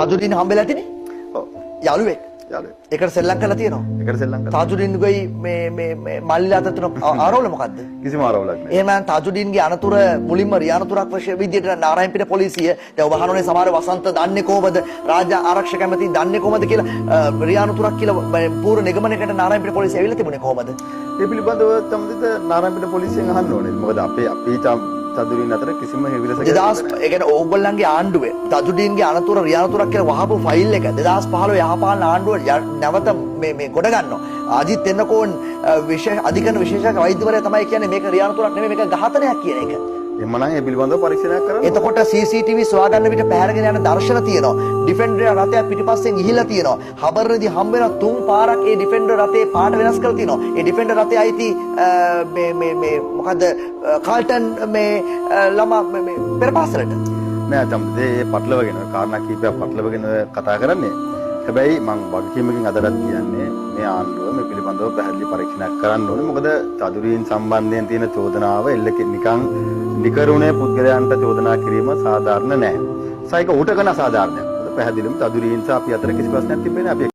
තාජුදීන් හම්බෙලා තිනේ. ඔව්. යාළුවෙක්. ඒකට සෙල්ලම් කරලා තියෙනවා. ඒකට සෙල්ලම් කරලා. තාජුදීන් ගොයි මේ මල්ලිලා අතර තුන ආරවුල මොකද්ද? කිසිම ආරවුලක් නැහැ. එහෙනම් තාජුදීන්ගේ අනතුර මුලින්ම රියානතුරක් වශයෙන් විදියට නාරායන්පිට පොලිසිය දැන් ඔබ අහනෝනේ සමහර වසන්ත දන්නේ කොහොමද? රාජ්‍ය ආරක්ෂක ඇමති දන්නේ කොහොමද කියලා රියානතුරක් කියලා පූර්ව නිගමනයකට නාරායන්පිට පොලිසිය ඇවිල්ලා තිබුණේ කොහොමද? ඒ පිළිබඳව තමයි නාරායන්පිට පොලිසියෙන් අහන්න ඕනේ. මොකද අපේ තජුදීන් අතර කිසිම හිවිලසක් ඒ කියන්නේ ඕගොල්ලන්ගේ ආණ්ඩුවේ තජුදීන්ගේ අනතුර රියානතුරක් කියලා වහපු ෆයිල් එක 2015 යහපාලන ආණ්ඩුව නැවත මේ ගොඩ ගන්නවා. අජිත් එන්නකෝන් අධිකරණ විශේෂ වෛද්‍යවරයා තමයි කියන්නේ මේක රියානතුරක් නෙමෙයි මේක ඝාතනයක් කියන එක. එමනම් ඒ පිළිබඳව පරීක්ෂණයක් කරන්න. එතකොට CCTV සොයාගන්න විට පැහැරගෙන යන දර්ශන තියෙනවා. ඩිෆෙන්ඩර් රථය පිටිපස්සෙන් ගිහිල්ලා තියෙනවා. හබර්රේදී හම්බ වෙන 3 පාරක් ඒ ඩිෆෙන්ඩර් රථේ පාට වෙනස් කරලා තියෙනවා. ඒ ඩිෆෙන්ඩර් රථය අයිති මේ මොකද කාල්ටන් මේ ළමා මේ පෙරපාසලට. නෑ තමයි මේ පටලවගෙන කාරණා කීපයක් පටලවගෙන කතා කරන්නේ. හැබැයි මම වගකීමකින් අදටත් කියන්නේ මේ ආණ්ඩුව මේ පිළිබඳව පැහැදිලි පරීක්ෂණයක් කරන්න ඕනේ. මොකද තදුරීන් සම්බන්ධයෙන් තියෙන චෝදනාව නිකන් නිකරුණේ පුද්ගලයන්ට චෝදනා කිරීම සාධාරණ නෑ. සයික ඌට කරන අසාධාරණයක්. මොකද පැහැදිලිවම තදුරීන් සහ අපි අතර කිසි ප්‍රශ්නයක් තිබෙන්නේ නැහැ. අපි